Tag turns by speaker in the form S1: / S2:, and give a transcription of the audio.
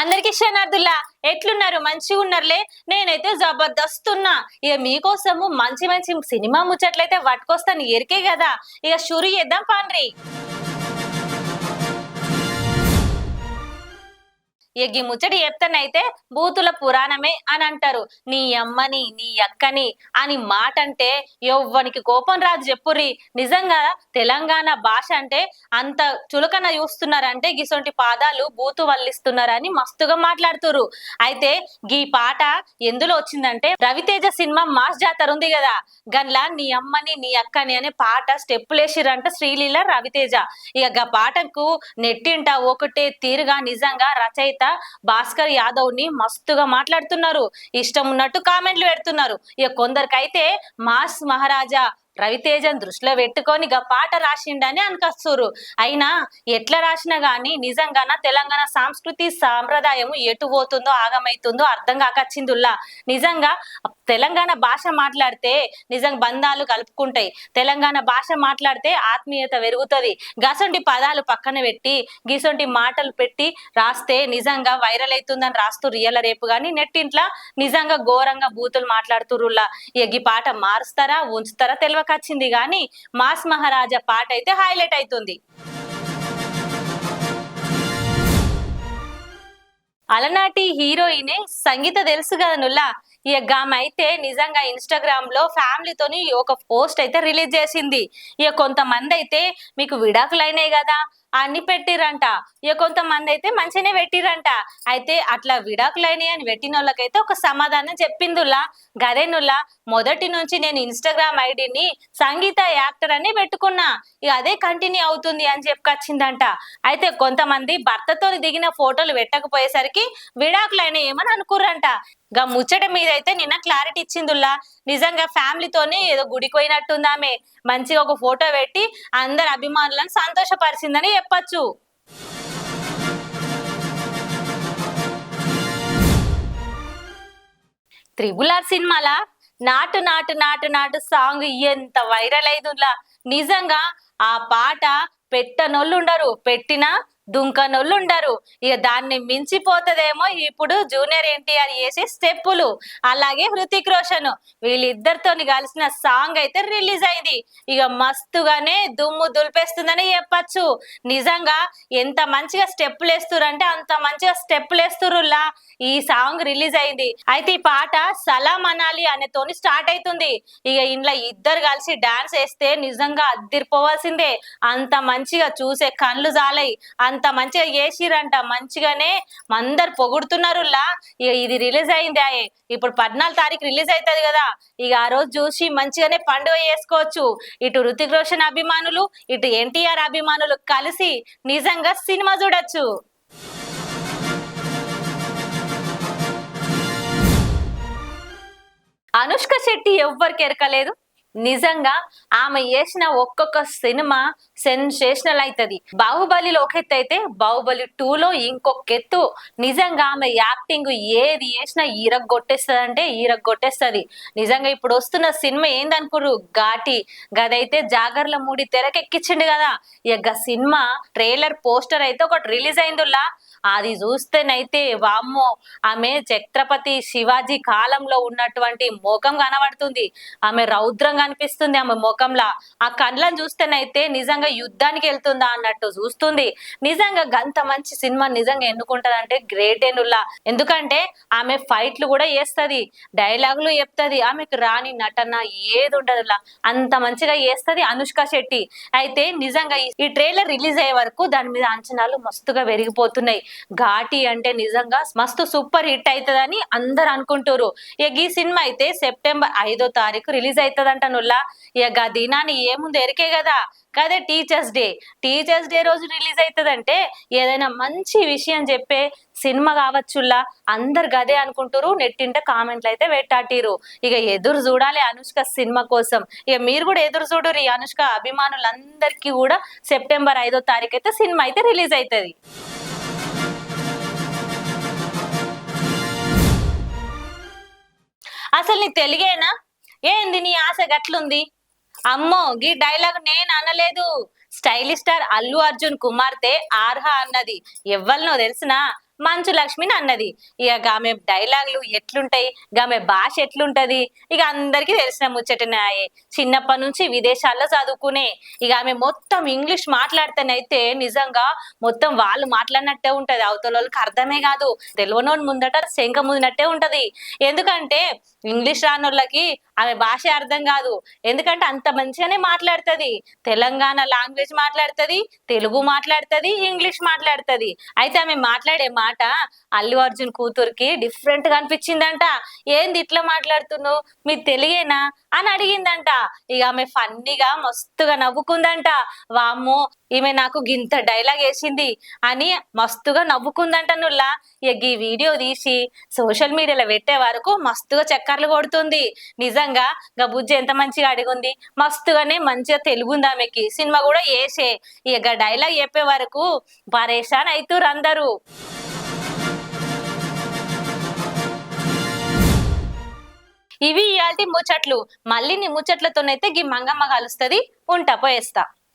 S1: అందరికి శనార్థుల్లా ఎట్లున్నారు? మంచిగా ఉన్నారులే. నేనైతే జబర్దస్తున్నా. ఇక మీకోసము మంచి మంచి సినిమా ముచ్చట్లయితే పట్టుకొస్తాను ఎరికే కదా. ఇక షురు చేద్దాం పాండ్రి. ఎగ్గి ముచ్చటి చెప్తానైతే బూతుల పురాణమే అని అంటారు. నీ అమ్మని నీ అక్కని అని మాట అంటే ఎవ్వనికి కోపం రాదు చెప్పుర్రి. నిజంగా తెలంగాణ భాష అంటే అంత చులకన చూస్తున్నారంటే గిసొంటి పాదాలు బూతు వల్లిస్తున్నారని మస్తుగా మాట్లాడుతురు. అయితే గీ పాట ఎందులో వచ్చిందంటే రవితేజ సినిమా మాస్ జాతర ఉంది కదా, గన్లా నీ అమ్మని నీ అక్కని అనే పాట స్టెప్పులేసిరంట శ్రీలీల రవితేజ. ఇక పాటకు నెట్టింట ఒకటే తీరుగా నిజంగా రచయిత భాస్కర్ యాదవ్ ని మస్తుగా మాట్లాడుతున్నారు. ఇష్టం ఉన్నట్టు కామెంట్లు పెడుతున్నారు. ఇక కొందరికైతే మాస్ మహారాజా రవితేజను దృష్టిలో పెట్టుకొని పాట రాసిండని అనుకొస్తురు. అయినా ఎట్లా రాసినా గాని నిజంగాన తెలంగాణ సంస్కృతి సాంప్రదాయం ఎటు పోతుందో ఆగమైతుందో అర్థం కాకచ్చిందుల్లా. నిజంగా తెలంగాణ భాష మాట్లాడితే నిజంగా బంధాలు కలుపుకుంటాయి. తెలంగాణ భాష మాట్లాడితే ఆత్మీయత పెరుగుతుంది. గసొంటి పదాలు పక్కన పెట్టి గిసొంటి మాటలు పెట్టి రాస్తే నిజంగా వైరల్ అవుతుందని రాస్తూ రియల్ రేపు గాని నెట్టింట్లా నిజంగా ఘోరంగా బూతులు మాట్లాడుతురులా. ఈ పాట మారుస్తారా ఉంచుతారా తెలియకచ్చింది గాని మాస్ మహారాజా పాట అయితే హైలైట్ అవుతుంది. అలనాటి హీరోయినే సంగీత తెలుసు కదా నుల్లా. ఇక అయితే నిజంగా ఇన్స్టాగ్రామ్ లో ఫ్యామిలీతోని ఒక పోస్ట్ అయితే రిలీజ్ చేసింది. ఇక కొంతమంది అయితే మీకు విడాకులు అయినాయి కదా అని పెట్టిరంట. ఇక కొంతమంది అయితే మంచిగానే పెట్టిరంట. అయితే అట్లా విడాకులైనాయి అని పెట్టిన వాళ్ళకైతే ఒక సమాధానం చెప్పిందులా. గదేనుల్లా మొదటి నుంచి నేను ఇన్స్టాగ్రామ్ ఐడిని సంగీత యాక్టర్ అని పెట్టుకున్నా, ఇక అదే కంటిన్యూ అవుతుంది అని చెప్పుకొచ్చిందంట. అయితే కొంతమంది భర్తతో దిగిన ఫోటోలు పెట్టకపోయేసరికి విడాకులైనా ఏమని అనుకుర్రంట. ముచ్చట మీద అయితే నిన్న క్లారిటీ ఇచ్చిందుల్లా. నిజంగా ఫ్యామిలీతోనే ఏదో గుడికి పోయినట్టుందామే, మంచిగా ఒక ఫోటో పెట్టి అందరు అభిమానులను సంతోషపరిచిందని చెప్పచ్చు. త్రిబుల్ ఆర్ సినిమాల నాటు నాటు నాటు నాటు సాంగ్ ఎంత వైరల్ అయిందిలా. నిజంగా ఆ పాట పెట్టనోళ్ళుండరు, పెట్టినా దుంకనోళ్ళుండరు. ఇక దాన్ని మించిపోతుందేమో ఇప్పుడు జూనియర్ ఎన్టీఆర్ చేసే స్టెప్పులు, అలాగే హృతిక్ రోషన్ వీళ్ళిద్దరితోని కలిసిన సాంగ్ అయితే రిలీజ్ అయింది. ఇక మస్తుగానే దుమ్ము దులిపేస్తుందని చెప్పచ్చు. నిజంగా ఎంత మంచిగా స్టెప్పులు వేస్తురంటే అంత మంచిగా స్టెప్పులు వేస్తురులా. ఈ సాంగ్ రిలీజ్ అయింది. అయితే ఈ పాట సలాం అనాలి అనేతోని స్టార్ట్ అవుతుంది. ఇక ఇంట్లో ఇద్దరు కలిసి డాన్స్ వేస్తే నిజంగా అద్దిరిపోవాల్సిందే. అంత మంచిగా చూసే కళ్ళు జాలై, అంత మంచిగా చేసిరంట. మంచిగానే అందరు పొగుడుతున్నారులా. ఇక ఇది రిలీజ్ అయింది. ఇప్పుడు 14 తారీఖు రిలీజ్ అవుతుంది కదా, ఇక ఆ రోజు చూసి మంచిగానే పండుగ చేసుకోవచ్చు. ఇటు హృతిక్ రోషన్ అభిమానులు ఇటు ఎన్టీఆర్ అభిమానులు కలిసి నిజంగా సినిమా చూడొచ్చు. అనుష్క శెట్టి ఎవ్వరికి ఎరకలేదు. నిజంగా ఆమె చేసిన ఒక్కొక్క సినిమా సెన్సేషనల్ అవుతుంది. బాహుబలిలో ఒక ఎత్తు అయితే బాహుబలి 2లో ఇంకొక ఎత్తు. నిజంగా ఆమె యాక్టింగ్ ఏది చేసినా ఈరగొట్టేస్తుంది అంటే ఈరగొట్టేస్తుంది. నిజంగా ఇప్పుడు వస్తున్న సినిమా ఏందనుకుర్రు? ఘాటి. గదైతే జాగర్ల మూడి తెరకెక్కించిండు కదా. ఇక సినిమా ట్రైలర్ పోస్టర్ అయితే ఒకటి రిలీజ్ అయిందిలా. అది చూస్తేనైతే వామ్మో, ఆమె ఛత్రపతి శివాజీ కాలంలో ఉన్నటువంటి ముఖం కనబడుతుంది. ఆమె రౌద్రంగా అనిపిస్తుంది ఆమె ముఖంలా. ఆ కళ్ళని చూస్తేనైతే నిజంగా యుద్ధానికి వెళ్తుందా అన్నట్టు చూస్తుంది. నిజంగా గంత మంచి సినిమా నిజంగా ఎన్నుకుంటదంటే గ్రేట్ ఏనుల్లా. ఎందుకంటే ఆమె ఫైట్లు కూడా చేస్తది, డైలాగులు చెప్తది. ఆమెకు రాని నటన ఏది ఉండదులా, అంత మంచిగా చేస్తది అనుష్క శెట్టి. అయితే నిజంగా ఈ ట్రైలర్ రిలీజ్ అయ్యే వరకు దాని మీద అంచనాలు మస్తుగా పెరిగిపోతున్నాయి. ఘాటి అంటే నిజంగా మస్తు సూపర్ హిట్ అవుతుందని అందరు అనుకుంటారు. ఇక ఈ సినిమా అయితే సెప్టెంబర్ 5వ తారీఖు రిలీజ్ అవుతుందంట నుల్లా. ఇక దినాన్ని ఏముంది ఎరికే కదా, కదే టీచర్స్ డే. టీచర్స్ డే రోజు రిలీజ్ అవుతుందంటే ఏదైనా మంచి విషయం చెప్పే సినిమా కావచ్చుల్లా. అందరు గదే అనుకుంటారు. నెట్టింట కామెంట్లు అయితే పెట్టాటిరు. ఇక ఎదురు చూడాలి అనుష్క సినిమా కోసం. ఇక మీరు కూడా ఎదురు చూడరు. ఈ అనుష్క అభిమానులందరికీ కూడా సెప్టెంబర్ 5వ తారీఖు అయితే సినిమా అయితే రిలీజ్ అవుతుంది. అసలు నీ తెలుగేనా ఏంది? నీ ఆశ గట్లుంది? అమ్మో, గీ డైలాగ్ నేను అనలేదు. స్టైలిష్ స్టార్ అల్లు అర్జున్ కుమార్తె ఆర్హ అన్నది. ఎవ్వరినో తెలిసినా మంచు లక్ష్మిని అన్నది. ఇక ఆమె డైలాగులు ఎట్లుంటాయి, ఆమె భాష ఎట్లుంటది, ఇక అందరికీ తెలిసిన ముచ్చటనాయే. చిన్నప్పటి నుంచి విదేశాల్లో చదువుకునే ఇక ఆమె మొత్తం ఇంగ్లీష్ మాట్లాడితేనైతే నిజంగా మొత్తం వాళ్ళు మాట్లాడినట్టే ఉంటది, అవతల వాళ్ళకి అర్థమే కాదు. తెలియనోని ముందట శంఖ ముదినట్టే ఉంటది. ఎందుకంటే ఇంగ్లీష్ రానోళ్ళకి ఆమె భాష అర్థం కాదు. ఎందుకంటే అంత మంచిగానే మాట్లాడుతుంది. తెలంగాణ లాంగ్వేజ్ మాట్లాడుతుంది, తెలుగు మాట్లాడుతుంది, ఇంగ్లీష్ మాట్లాడుతుంది. అయితే ఆమె మాట్లాడే మాట అల్లు అర్జున్ కూతురికి డిఫరెంట్ గా అనిపించిందంట. ఏంది ఇట్లా మాట్లాడుతున్నావు, మీ తెలుగేనా అని అడిగిందంట. ఇక ఆమె ఫన్నీగా మస్తుగా నవ్వుకుందంట. వామ్మో, ఈమె నాకు గింత డైలాగ్ వేసింది అని మస్తుగా నవ్వుకుందంట. నుల్లా ఇక ఈ వీడియో తీసి సోషల్ మీడియాలో పెట్టే వరకు మస్తుగా చక్కర్లు కొడుతుంది. నిజంగా గా బుజ్జి ఎంత మంచిగా అడిగింది, మస్తుగానే మంచిగా తెలుగుంది ఆమెకి. సినిమా కూడా వేసే ఇక డైలాగ్ చెప్పే వరకు పరేషాన్ అవుతురు అందరూ. ఇవి ఇయాల్టి ముచ్చట్లు. మళ్ళీ నీ ముచ్చట్లతోనైతే గీ మంగమ్మ కలుస్తుంది. ఉంటా, పోయేస్తా.